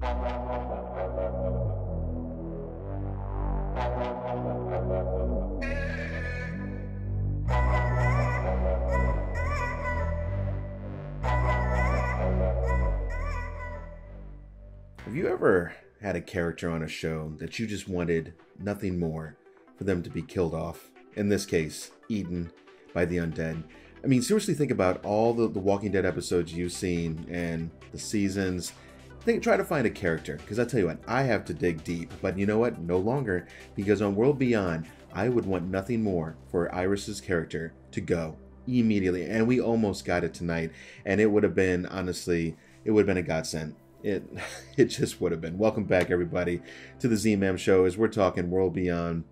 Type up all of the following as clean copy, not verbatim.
Have you ever had a character on a show that you just wanted nothing more for them to be killed off? In this case, eaten by the undead. I mean, seriously, think about all the Walking Dead episodes you've seen and the seasons. Try to find a character, because I tell you what, I have to dig deep. But you know what? No longer, because on World Beyond, I would want nothing more for Iris's character to go immediately. And we almost got it tonight, and it would have been, honestly, it would have been a godsend. It it just would have been. Welcome back, everybody, to the Z-Man Show as we're talking World Beyond,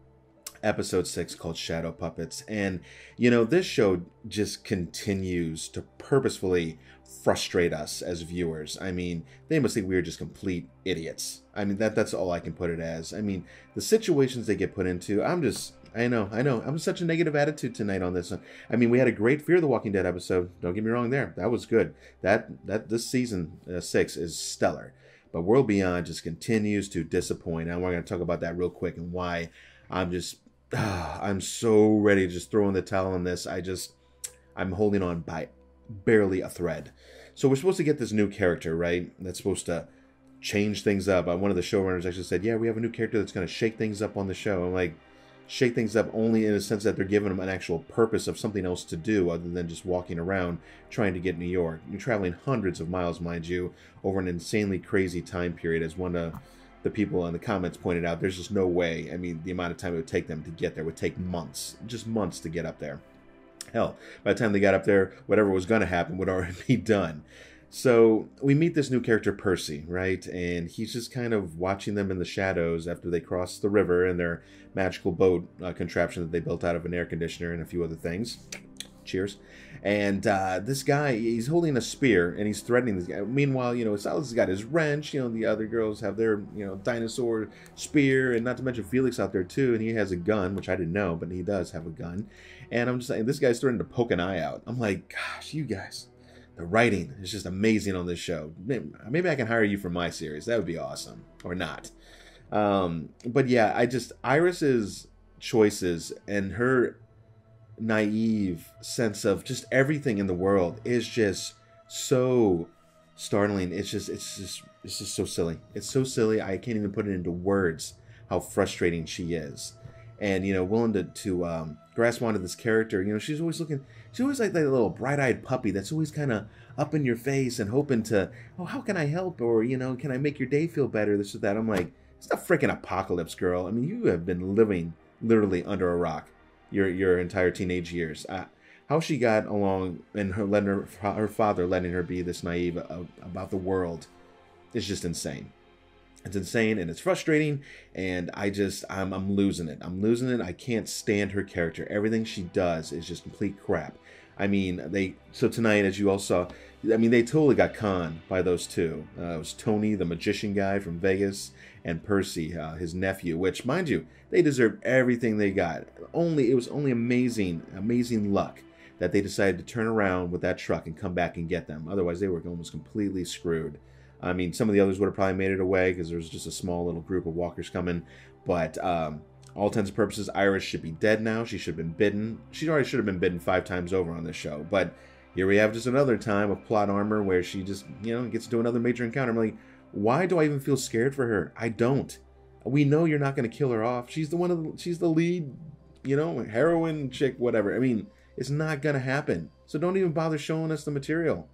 episode 6, called Shadow Puppets. And, you know, this show just continues to purposefully frustrate us as viewers. I mean, they must think we are just complete idiots. I mean, that's all I can put it as. I mean, the situations they get put into, I know. I'm such a negative attitude tonight on this one. I mean, we had a great Fear the Walking Dead episode. Don't get me wrong there. That was good. This season 6 is stellar. But World Beyond just continues to disappoint. And we're going to talk about that real quick and why I'm so ready to just throw in the towel on this. I'm holding on by barely a thread. So we're supposed to get this new character, right? That's supposed to change things up. One of the showrunners actually said, yeah, we have a new character that's going to shake things up on the show. I'm like, shake things up only in a sense that they're giving them an actual purpose of something else to do other than just walking around trying to get New York. You're traveling hundreds of miles, mind you, over an insanely crazy time period, as one of the people in the comments pointed out. There's just no way. I mean, the amount of time it would take them to get there would take months, just months to get up there. Hell, by the time they got up there, whatever was going to happen would already be done. So we meet this new character, Percy, right? And he's just kind of watching them in the shadows after they cross the river in their magical boat contraption that they built out of an air conditioner and a few other things. Cheers. And this guy, he's holding a spear and he's threatening this guy. Meanwhile, you know, Silas has got his wrench. You know, the other girls have their, you know, dinosaur spear, and not to mention Felix out there too. And he has a gun, which I didn't know, but he does have a gun. And I'm just saying, this guy's starting to poke an eye out. I'm like, gosh, you guys. The writing is just amazing on this show. Maybe I can hire you for my series. That would be awesome. Or not. But yeah, Iris's choices and her naive sense of just everything in the world is just so startling. It's just so silly. It's so silly. I can't even put it into words how frustrating she is. And, you know, willing to grasp onto this character. You know, she's always like that little bright-eyed puppy that's always kind of up in your face and hoping to, oh, how can I help? Or, you know, can I make your day feel better? This or that. I'm like, it's a freaking apocalypse, girl. I mean, you have been living literally under a rock your entire teenage years. How she got along and her father letting her be this naive about the world is just insane. It's insane and it's frustrating, and I'm losing it. I'm losing it. I can't stand her character. Everything she does is just complete crap. I mean, so tonight, as you all saw, I mean, they totally got conned by those two. It was Tony, the magician guy from Vegas, and Percy, his nephew, which, mind you, they deserved everything they got. It was only amazing luck that they decided to turn around with that truck and come back and get them. Otherwise, they were almost completely screwed. I mean, some of the others would have probably made it away because there was just a small little group of walkers coming. But all intents and purposes, Iris should be dead now. She should have been bitten. She already should have been bitten 5 times over on this show. But here we have just another time of plot armor where she just, you know, gets to another major encounter. I'm like, why do I even feel scared for her? I don't. We know you're not going to kill her off. She's the lead, you know, heroine chick, whatever. I mean, it's not going to happen. So don't even bother showing us the material.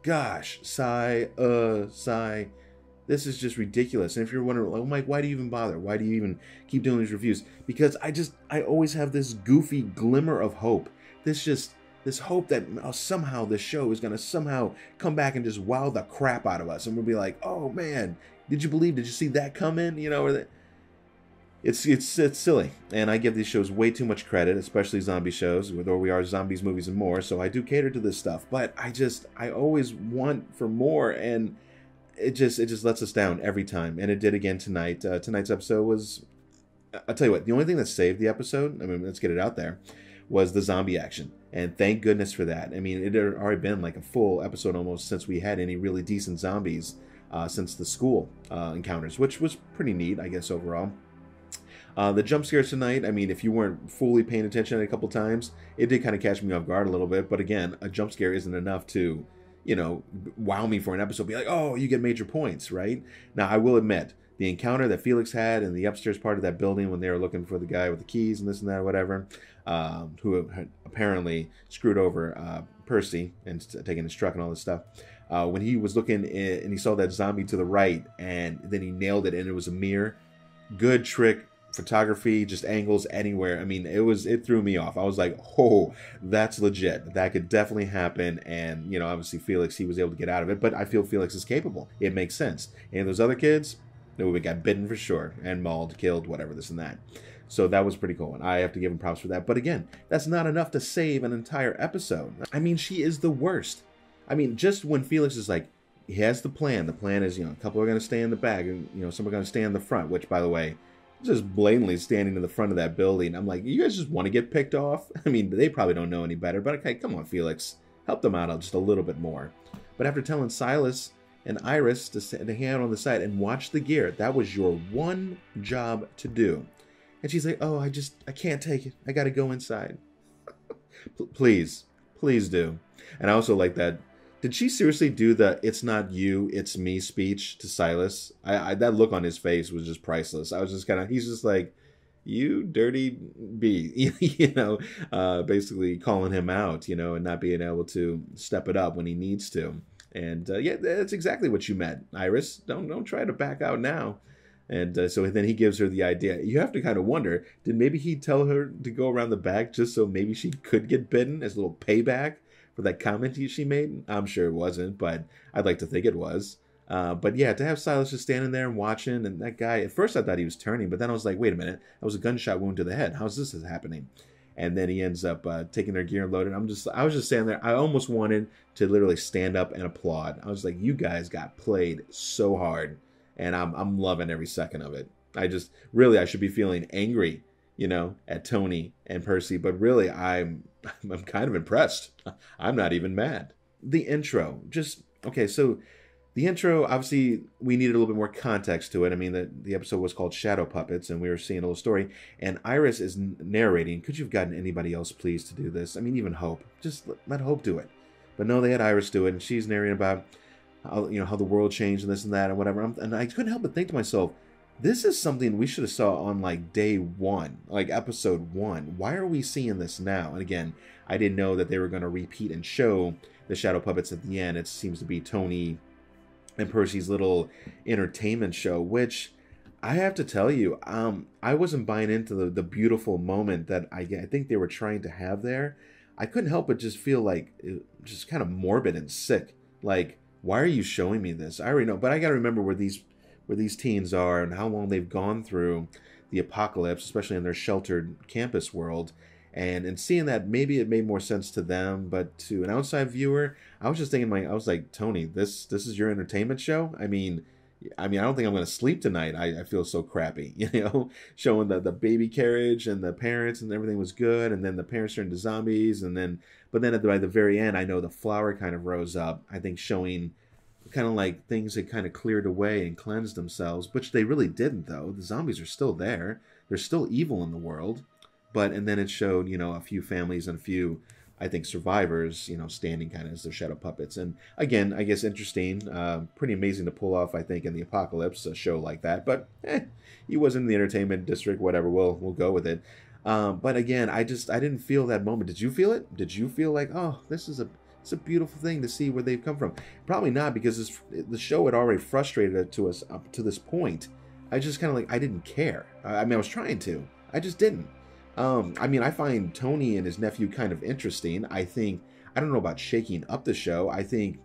Gosh, sigh. This is just ridiculous. And if you're wondering, oh Mike, why do you even bother? Why do you even keep doing these reviews? Because I always have this goofy glimmer of hope. This hope that somehow this show is going to somehow come back and just wow the crap out of us. And we'll be like, oh man, did you see that come in? You know, or that. It's silly, and I give these shows way too much credit, especially zombie shows, where we are zombies, movies, and more. So I do cater to this stuff, but I always want for more, and it just lets us down every time, and it did again tonight. Tonight's episode was, I'll tell you what, the only thing that saved the episode, I mean, let's get it out there, was the zombie action. And thank goodness for that. I mean, it had already been like a full episode almost since we had any really decent zombies since the school encounters, which was pretty neat, I guess, overall. The jump scares tonight, I mean, if you weren't fully paying attention a couple times, it did kind of catch me off guard a little bit. But again, a jump scare isn't enough to, you know, wow me for an episode. Be like, oh, you get major points, right? Now, I will admit, the encounter that Felix had in the upstairs part of that building when they were looking for the guy with the keys and this and that, or whatever, who had apparently screwed over Percy and taking his truck and all this stuff. When he was looking and he saw that zombie to the right, and then he nailed it, and it was a mirror. Good trick. Photography, just angles anywhere. I mean, it threw me off. I was like, oh, that's legit. That could definitely happen. And, you know, obviously Felix, he was able to get out of it, but I feel Felix is capable. It makes sense. And those other kids, they would have got bitten for sure and mauled, killed, whatever, this and that. So that was pretty cool, and I have to give him props for that. But again, that's not enough to save an entire episode. I mean, she is the worst. I mean, just when Felix is like, he has the plan. The plan is, you know, a couple are going to stay in the back, and, you know, some are going to stay in the front, which, by the way, just blatantly standing in the front of that building. I'm like, you guys just want to get picked off? I mean, they probably don't know any better, but okay, come on, Felix. Help them out just a little bit more. But after telling Silas and Iris to hang out on the side and watch the gear, that was your one job to do. And she's like, oh, I can't take it. I got to go inside. Please do. And I also like that. Did she seriously do the "it's not you, it's me" speech to Silas? That look on his face was just priceless. I was just kind of, he's just like, you dirty bee, you know, basically calling him out, you know, and not being able to step it up when he needs to. And yeah, that's exactly what you meant, Iris. Don't try to back out now. And so then he gives her the idea. You have to kind of wonder, did maybe he tell her to go around the back just so maybe she could get bitten as a little payback for that comment she made? I'm sure it wasn't, but I'd like to think it was. But yeah, to have Silas just standing there and watching, and that guy, at first I thought he was turning, but then I was like, wait a minute, that was a gunshot wound to the head. How's this happening? And then he ends up taking their gear and loading. I was just standing there. I almost wanted to literally stand up and applaud. I was like, you guys got played so hard, and I'm loving every second of it. I should be feeling angry, you know, at Tony and Percy, but really I'm kind of impressed. I'm not even mad. The intro, so the intro, obviously, we needed a little bit more context to it. I mean, the episode was called Shadow Puppets, and we were seeing a little story, and Iris is narrating. Could you have gotten anybody else, please, to do this? I mean, even Hope. Just let Hope do it. But no, they had Iris do it, and she's narrating about how, you know, how the world changed and this and that and whatever. And I couldn't help but think to myself, this is something we should have saw on, like, day one, like episode 1. Why are we seeing this now? And again, I didn't know that they were going to repeat and show the Shadow Puppets at the end. It seems to be Tony and Percy's little entertainment show, which I have to tell you, I wasn't buying into the beautiful moment that I think they were trying to have there. I couldn't help but just feel like just kind of morbid and sick. Like, why are you showing me this? I already know, but I got to remember where these teens are and how long they've gone through the apocalypse, especially in their sheltered campus world. And seeing that, maybe it made more sense to them, but to an outside viewer, I was just thinking, I was like, Tony, this is your entertainment show? I mean, I don't think I'm going to sleep tonight. I feel so crappy, you know, showing the baby carriage and the parents and everything was good, and then the parents turned into zombies, but then by the very end, I know the flower kind of rose up, I think showing kind of like things had kind of cleared away and cleansed themselves, which they really didn't, though. The zombies are still there. There's still evil in the world. And then it showed, you know, a few families and a few, I think, survivors, you know, standing kind of as their shadow puppets. And again, I guess interesting, pretty amazing to pull off, I think, in the apocalypse, a show like that. But he was in the entertainment district, whatever, we'll go with it. But again, I didn't feel that moment. Did you feel it? Did you feel like, oh, it's a beautiful thing to see where they've come from? Probably not, because the show had already frustrated it to us up to this point. I just kind of like, I didn't care. I mean, I was trying to. I just didn't. I find Tony and his nephew kind of interesting. I don't know about shaking up the show. I think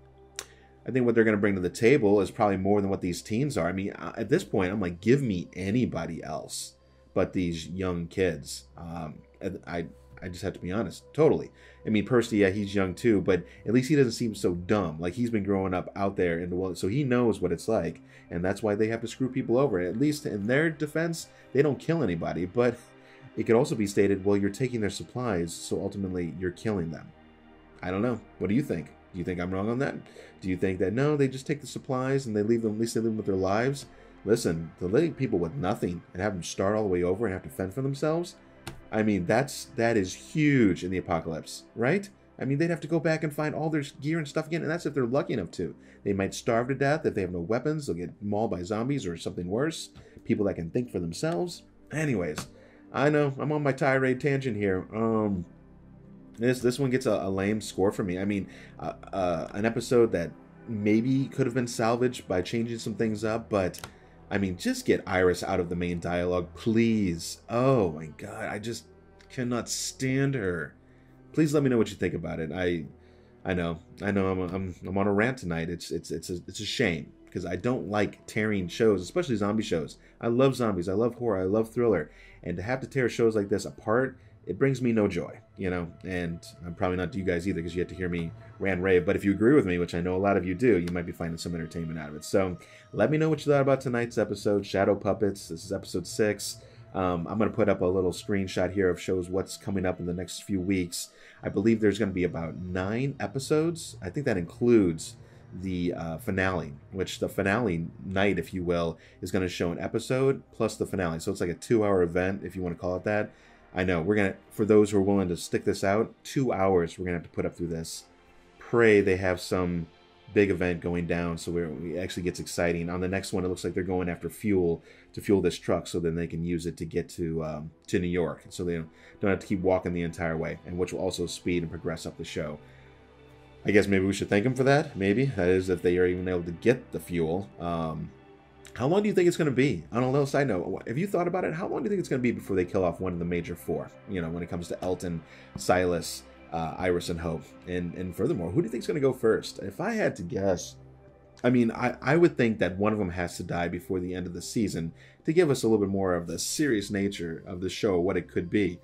what they're going to bring to the table is probably more than what these teens are. I mean, at this point, I'm like, give me anybody else but these young kids. I just have to be honest, totally. I mean, Percy, yeah, he's young too, but at least he doesn't seem so dumb. Like, he's been growing up out there in the world, so he knows what it's like, and that's why they have to screw people over. At least in their defense, they don't kill anybody, but it could also be stated, well, you're taking their supplies, so ultimately you're killing them. I don't know. What do you think? Do you think I'm wrong on that? Do you think that, no, they just take the supplies and they leave them, at least they leave them with their lives? Listen, to leave people with nothing and have them start all the way over and have to fend for themselves, I mean, that is huge in the apocalypse, right? I mean, they'd have to go back and find all their gear and stuff again, and that's if they're lucky enough to. They might starve to death. If they have no weapons, they'll get mauled by zombies or something worse. People that can think for themselves. Anyways, I know, I'm on my tirade tangent here. This one gets a lame score for me. I mean, an episode that maybe could have been salvaged by changing some things up, but I mean, just get Iris out of the main dialogue, please. Oh my God, I just cannot stand her. Please let me know what you think about it. I know I'm on a rant tonight. It's a shame because I don't like tearing shows, especially zombie shows. I love zombies, I love horror, I love thriller, and to have to tear shows like this apart, it brings me no joy, you know, and I'm probably not to you guys either because you have to hear me rant rave. But if you agree with me, which I know a lot of you do, you might be finding some entertainment out of it. So let me know what you thought about tonight's episode, Shadow Puppets. This is episode 6. I'm going to put up a little screenshot here of shows what's coming up in the next few weeks. I believe there's going to be about 9 episodes. I think that includes the finale, which the finale night, if you will, is going to show an episode plus the finale. So it's like a 2-hour event, if you want to call it that. I know, we're going to, for those who are willing to stick this out, 2 hours we're going to have to put up through this. Pray they have some big event going down so it actually gets exciting. On the next one, it looks like they're going after fuel to fuel this truck so then they can use it to get to New York. So they don't have to keep walking the entire way, and which will also speed and progress up the show. I guess maybe we should thank them for that, maybe. That is, if they are even able to get the fuel. How long do you think it's going to be? On a little side note, have you thought about it? How long do you think it's going to be before they kill off one of the major 4? You know, when it comes to Elton, Silas, Iris, and Hope. And furthermore, who do you think is going to go first? If I had to guess, I mean, I would think that one of them has to die before the end of the season to give us a little bit more of the serious nature of the show, what it could be.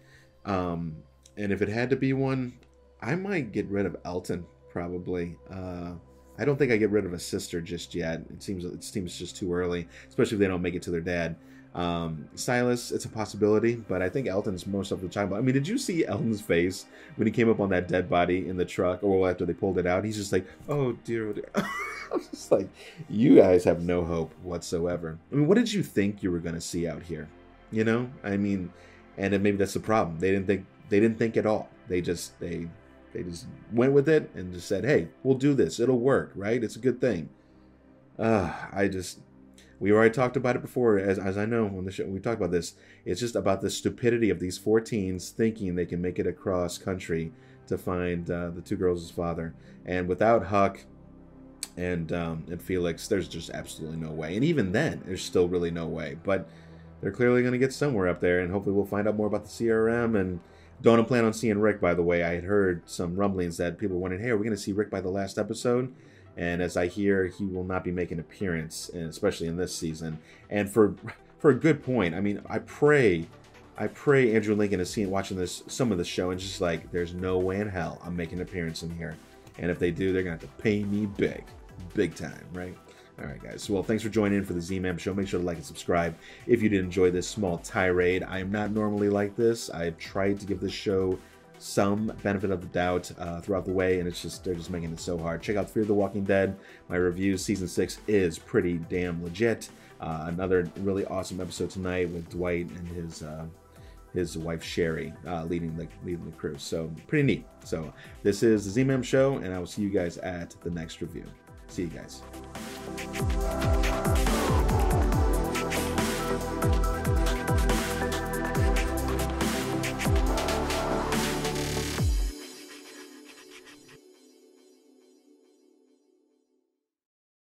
And if it had to be one, I might get rid of Elton, probably. I don't think I get rid of a sister just yet. It seems just too early, especially if they don't make it to their dad. Silas, it's a possibility, but I think Elton's most of the time. I mean, did you see Elton's face when he came up on that dead body in the truck, or after they pulled it out? He's just like, oh dear, oh dear. I was just like, you guys have no hope whatsoever. I mean, what did you think you were going to see out here? You know, I mean, and then maybe that's the problem. They didn't think at all. They just went with it and just said, hey, we'll do this. It'll work, right? It's a good thing. We already talked about it before, as I know on the show. We talked about this. It's just about the stupidity of these 4 teens thinking they can make it across country to find the 2 girls' father. And without Huck and Felix, there's just absolutely no way. And even then, there's still really no way. But they're clearly going to get somewhere up there, and hopefully we'll find out more about the CRM. And don't plan on seeing Rick, by the way. I had heard some rumblings that people were wondering, hey, are we going to see Rick by the last episode? And as I hear, he will not be making an appearance, and especially in this season. And for a good point. I mean, I pray Andrew Lincoln is watching some of the show and just like, there's no way in hell I'm making an appearance in here. And if they do, they're going to have to pay me big time, right? All right, guys. Well, thanks for joining in for the Z-Man Show. Make sure to like and subscribe if you did enjoy this small tirade. I am not normally like this. I've tried to give this show some benefit of the doubt throughout the way, and they're just making it so hard. Check out Fear the Walking Dead. My review, season 6 is pretty damn legit. Another really awesome episode tonight with Dwight and his wife Sherry leading the crew. So pretty neat. So this is the Z-Man Show, and I will see you guys at the next review. See you guys.